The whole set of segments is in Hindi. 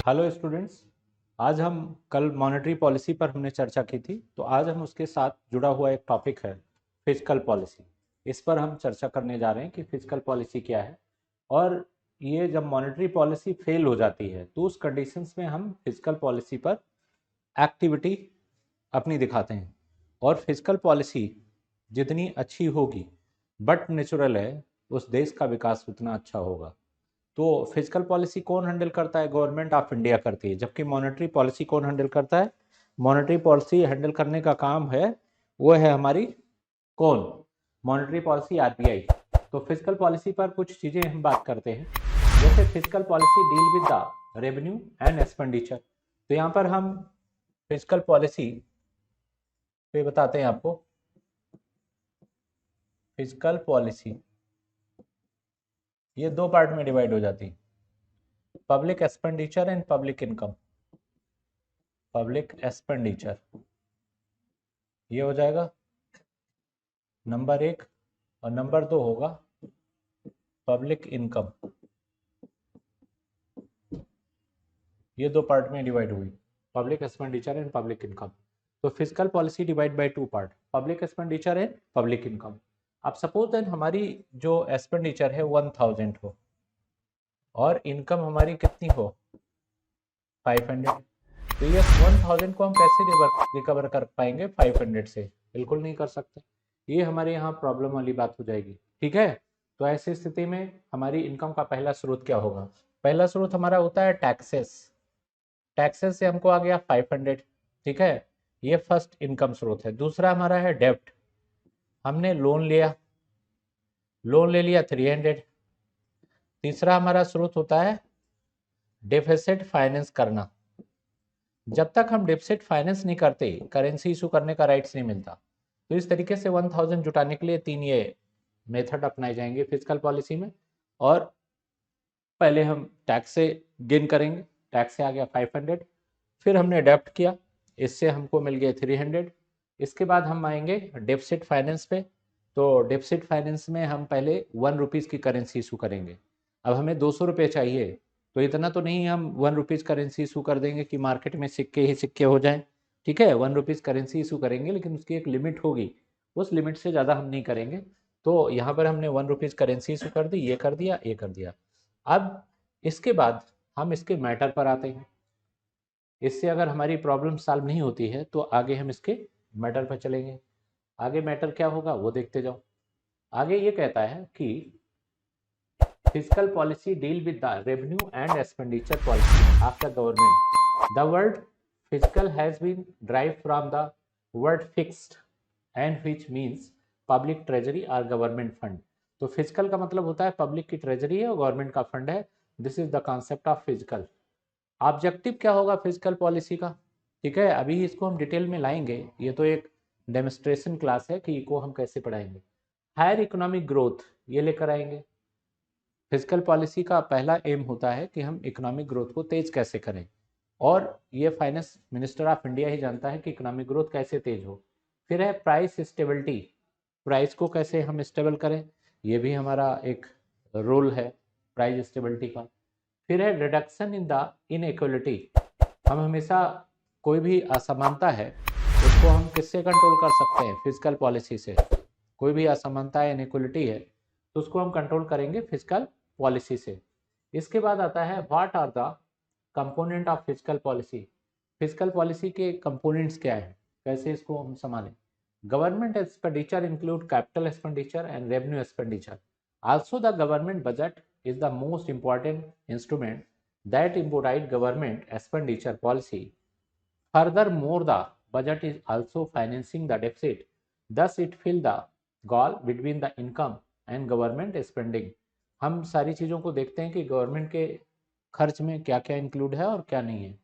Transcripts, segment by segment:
Hello students. आज हम कल मॉनेटरी पॉलिसी पर हमने चर्चा की थी, तो आज हम उसके साथ जुड़ा हुआ एक टॉपिक है फिजिकल पॉलिसी। इस पर हम चर्चा करने जा रहे हैं कि फिजिकल पॉलिसी क्या है और ये जब मॉनेटरी पॉलिसी फेल हो जाती है तो उस कंडीशंस में हम फिजिकल पॉलिसी पर एक्टिविटी अपनी दिखाते हैं। और फिजिकल पॉलिसी जितनी अच्छी होगी बट नेचुरल है, उस देश का विकास उतना अच्छा होगा। तो फिजिकल पॉलिसी कौन हैंडल करता है? गवर्नमेंट ऑफ इंडिया करती है। जबकि मॉनेटरी पॉलिसी कौन हैंडल करता है? मॉनेटरी पॉलिसी हैंडल करने का काम है, वो है हमारी कौन? Monetary policy RBI. तो फिजिकल पॉलिसी पर कुछ चीजें हम बात करते हैं। जैसे physical policy deal with the revenue and expenditure. तो यहाँ पर हम फिजिकल पॉलिसी पे बताते हैं आपको। फिजिकल पॉलिसी ये दो पार्ट में डिवाइड हो जाती है, public expenditure and public income. Public expenditure ये हो जाएगा नंबर 1, और नंबर 2 होगा पब्लिक इनकम। ये दो पार्ट में डिवाइड हुई, public expenditure and public income. तो physical policy divide by two part, public expenditure and public income. अब सपोज दैट हमारी जो एक्सपेंडिचर है 1000 हो और इनकम हमारी कितनी हो 500। तो ये 1000 को हम कैसे रिकवर कर पाएंगे 500 से? बिल्कुल नहीं कर सकते। ये हमारे यहाँ प्रॉब्लम वाली बात हो जाएगी। ठीक है, तो ऐसी स्थिति में हमारी इनकम का पहला स्रोत क्या होगा? पहला स्रोत हमारा होता है टैक्सेस। टैक्सेस से हमको आ गया 500। ठीक है, ये फर्स्ट इनकम स्रोत है। दूसरा हमारा है डेब्ट। हमने लोन लिया, लोन ले लिया 300। तीसरा हमारा स्रोत होता है डेफिसिट फाइनेंस करना। जब तक हम डेफिसिट फाइनेंस नहीं करते, करेंसी इशू करने का राइट्स नहीं मिलता। तो इस तरीके से 1000 जुटाने के लिए 3 ये मेथड अपनाए जाएंगे फिजिकल पॉलिसी में। और पहले हम टैक्स से गेन करेंगे, टैक्स से आ गया 500। फिर हमने डेप्ट किया, इससे हमको मिल गए 300। इसके बाद हम आएंगे डेफिसिट फाइनेंस पे। तो डेफिसिट फाइनेंस में हम पहले 1 रुपीज़ की करेंसी इशू करेंगे। अब हमें 200 रुपये चाहिए, तो इतना तो नहीं हम 1 रुपीज़ करेंसी इशू कर देंगे कि मार्केट में सिक्के ही सिक्के हो जाएं। ठीक है, 1 रुपीज़ करेंसी इशू करेंगे, लेकिन उसकी एक लिमिट होगी, उस लिमिट से ज़्यादा हम नहीं करेंगे। तो यहाँ पर हमने 1 रुपीज़ करेंसी इशू कर दी, ये कर दिया, ये कर दिया। अब इसके बाद हम इसके मैटर पर आते हैं। इससे अगर हमारी प्रॉब्लम सॉल्व नहीं होती है तो आगे हम इसके मैटर पर चलेंगे। आगे मैटर क्या होगा वो देखते जाओ। आगे ये कहता है कि fiscal policy deal with the revenue and expenditure policy of the government. The word fiscal has been derived from the word fixed and which means public treasury और गवर्नमेंट फंड। तो फिजिकल का मतलब होता है पब्लिक की ट्रेजरी है और गवर्नमेंट का फंड है। This is the concept of physical. Objective क्या होगा फिजिकल पॉलिसी का? ठीक है, अभी इसको हम डिटेल में लाएंगे। ये तो एक डेमोन्स्ट्रेशन क्लास है कि को हम कैसे पढ़ाएंगे। हायर इकोनॉमिक ग्रोथ ये लेकर आएंगे। फिजिकल पॉलिसी का पहला एम होता है कि हम इकोनॉमिक ग्रोथ को तेज कैसे करें, और ये फाइनेंस मिनिस्टर ऑफ इंडिया ही जानता है कि इकोनॉमिक ग्रोथ कैसे तेज हो। फिर है प्राइस स्टेबिलिटी, प्राइस को कैसे हम स्टेबल करें, ये भी हमारा एक रोल है प्राइस स्टेबिलिटी का। फिर है रिडक्शन इन द इनइक्वलिटी। हम हमेशा कोई भी असमानता है उसको हम किससे कंट्रोल कर सकते हैं? फिजिकल पॉलिसी से। कोई भी असमानता है, इनइक्वलिटी है, तो उसको हम कंट्रोल करेंगे फिजिकल पॉलिसी से। इसके बाद आता है what are the component of physical policy. Physical policy के कंपोनेंट्स क्या है, कैसे इसको हम संभालें? Government expenditure include capital expenditure and revenue expenditure. Also the government budget is the most important instrument that embodied government expenditure policy. Furthermore, the budget is also financing the deficit. Thus, it fills the gap between the income and government spending. हम सारी चीज़ों को देखते हैं कि गवर्नमेंट के खर्च में क्या क्या इंक्लूड है और क्या नहीं है।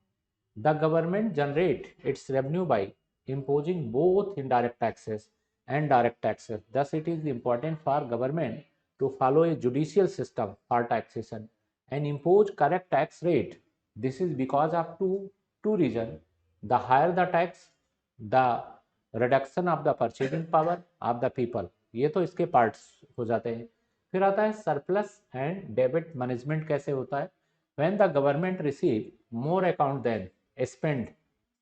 The government generate its revenue by imposing both indirect taxes and direct taxes. Thus, it is important for government to follow a judicial system for taxation and impose correct tax rate. This is because of two reasons. The higher the tax, the reduction of the purchasing power of the people. ये तो इसके पार्ट्स हो जाते हैं। फिर आता है सरप्लस एंड डेबिट मैनेजमेंट कैसे होता है। When the government receive more account than spend,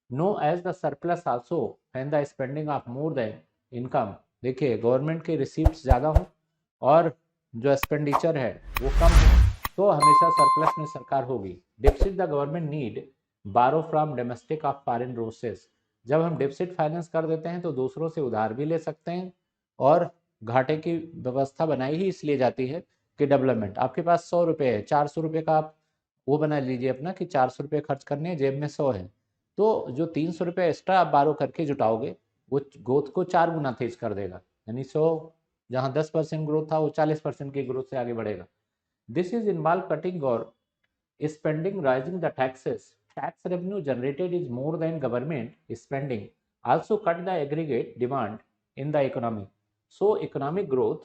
no as the surplus also when the spending of more than income। देखिए गवर्नमेंट के रिसीप्ट ज़्यादा हो और जो एक्सपेंडिचर है वो कम हो तो हमेशा सरप्लस में सरकार होगी। डिफिसिट द गवर्नमेंट नीड बारो from domestic of foreign sources. जब हम डिफिसिट फाइनेंस कर देते हैं तो दूसरों से उधार भी ले सकते हैं और घाटे की व्यवस्था बनाई ही इसलिए जाती है कि डेवलपमेंट। आपके पास 100 रुपये है, 400 रुपये का आप वो बना लीजिए अपना कि 400 रुपये खर्च करने हैं, जेब में 100 है, तो जो 300 रुपये एक्स्ट्रा आप बारो करके जुटाओगे वो ग्रोथ को 4 गुना तेज कर देगा। यानी 100 जहाँ 10% ग्रोथ था वो 40% की ग्रोथ से आगे बढ़ेगा। दिस इज इन्वॉल्व कटिंग और spending, rising the taxes, tax revenue generated is more than government spending, also cut the aggregate demand in the economy. So economic growth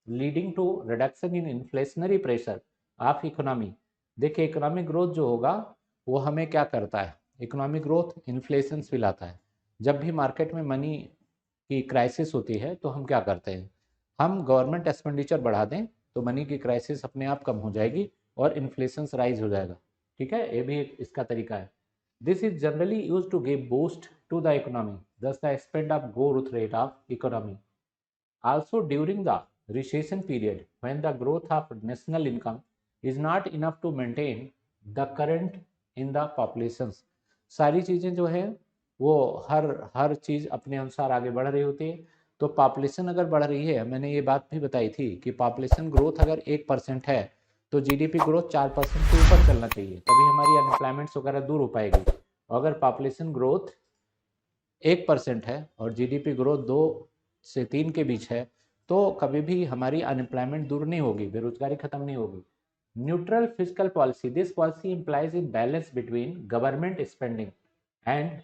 leading to reduction in inflationary pressure of economy। देखिए इकोनॉमिक ग्रोथ जो होगा वो हमें क्या करता है, इकोनॉमिक ग्रोथ इन्फ्लेशन भी लाता है। जब भी मार्केट में मनी की क्राइसिस होती है तो हम क्या करते हैं, हम गवर्नमेंट एक्सपेंडिचर बढ़ा दें तो मनी की क्राइसिस अपने आप कम हो जाएगी और इन्फ्लेशन राइज हो जाएगा। ठीक है, ये भी एक इसका तरीका है। This is generally use to give boost to the economy, thus the expand of growth rate of economy. Also during the recession period when the growth of national income is not enough to maintain the current in the populations। सारी चीज़ें जो है वो हर चीज़ अपने अनुसार आगे बढ़ रही होती है। तो पॉपुलेशन अगर बढ़ रही है, मैंने ये बात भी बताई थी कि पॉपुलेशन ग्रोथ अगर 1% है तो जीडीपी ग्रोथ 4% के ऊपर चलना चाहिए, तभी हमारी अनएम्प्लॉयमेंट्स वगैरह दूर हो पाएगी। अगर पॉपुलेशन ग्रोथ 1% है और जीडीपी ग्रोथ 2 से 3 के बीच है तो कभी भी हमारी अनएम्प्लॉयमेंट दूर नहीं होगी, बेरोजगारी खत्म नहीं होगी। Neutral physical policy, this policy implies in balance between government spending and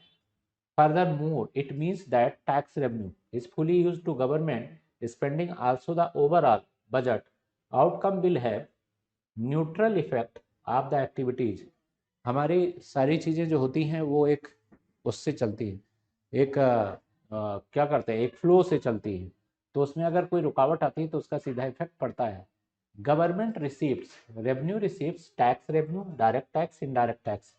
furthermore it means that tax revenue is fully used to government spending, also the overall budget outcome will have neutral effect of the activities। हमारी सारी चीज़ें जो होती हैं वो एक उससे चलती है, एक क्या करते हैं, एक फ्लो से चलती है। तो उसमें अगर कोई रुकावट आती है तो उसका सीधा इफेक्ट पड़ता है। Government receives revenue, receives tax revenue, direct tax, indirect tax.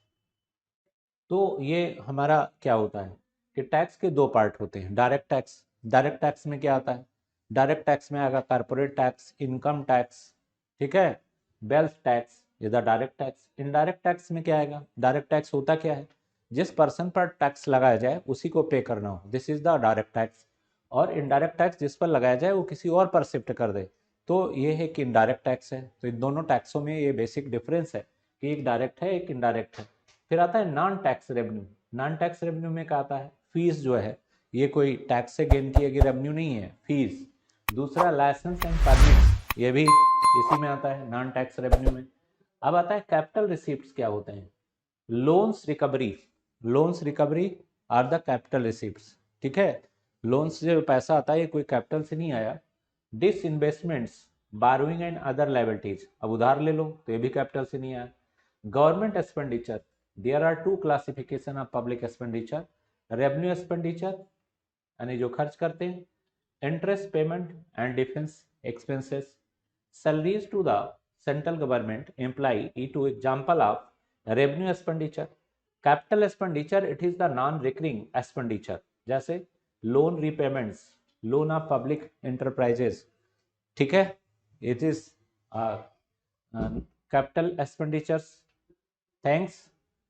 तो ये हमारा क्या होता है कि टैक्स के दो पार्ट होते हैं। डायरेक्ट टैक्स, डायरेक्ट टैक्स में क्या आता है, डायरेक्ट टैक्स में आएगा कॉर्पोरेट टैक्स, इनकम टैक्स, ठीक है, वेल्थ टैक्स, ये डायरेक्ट टैक्स। इनडायरेक्ट टैक्स में क्या आएगा, डायरेक्ट टैक्स होता क्या है, जिस पर्सन पर टैक्स लगाया जाए उसी को पे करना हो, this is the direct tax. और इनडायरेक्ट टैक्स जिस पर लगाया जाए वो किसी और पर शिफ्ट कर दे, तो ये है कि इनडायरेक्ट टैक्स है। तो इन दोनों टैक्सों में ये बेसिक डिफरेंस है कि एक डायरेक्ट है एक इनडायरेक्ट है। फिर आता है non tax revenue. Non tax revenue में क्या आता है, फीस जो है ये कोई टैक्स से गेन किए गए रेवेन्यू नहीं है, फीस। दूसरा लाइसेंस एंड परमिट्स, ये भी इसी में आता है नॉन टैक्स रेवेन्यू में। अब आता है कैपिटल रिसीप्ट्स क्या होते हैं, loans recovery, loans recovery are the capital receipts. ठीक है, लोन्स से जो पैसा आता है ये कोई कैपिटल से नहीं आया। Disinvestments, borrowing and other liabilities, अब उधार ले लो तो ये भी कैपिटल से नहीं आया। Government expenditure, there are two classification of public expenditure, revenue expenditure यानी जो खर्च करते हैं, interest payment and defence expenses, salaries to the central government employee ई two example of revenue expenditure. Capital expenditure it is the non recurring expenditure, जैसे loan repayments, loan of public enterprises, ठीक है, it is capital expenditures. Thanks.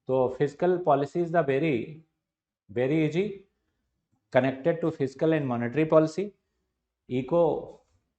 तो physical policy is the very easy connected to physical and monetary policy. Eco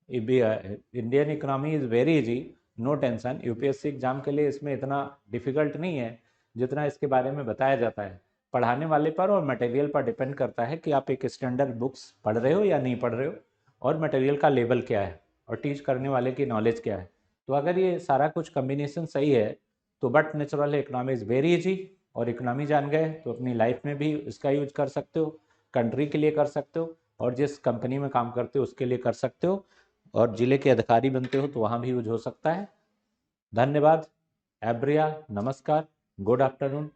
Indian economy is very easy, no tension. UPSC exam के लिए इसमें इतना डिफिकल्ट नहीं है जितना इसके बारे में बताया जाता है। पढ़ाने वाले पर और मटेरियल पर डिपेंड करता है कि आप एक स्टैंडर्ड बुक्स पढ़ रहे हो या नहीं पढ़ रहे हो, और मटेरियल का लेवल क्या है और टीच करने वाले की नॉलेज क्या है। तो अगर ये सारा कुछ कम्बिनेशन सही है तो but natural economy is very easy. और इकोनॉमी जान गए तो अपनी लाइफ में भी इसका यूज कर सकते हो, कंट्री के लिए कर सकते हो, और जिस कंपनी में काम करते हो उसके लिए कर सकते हो, और जिले के अधिकारी बनते हो तो वहाँ भी यूज हो सकता है। धन्यवाद, एब्रिया, नमस्कार, गुड आफ्टरनून।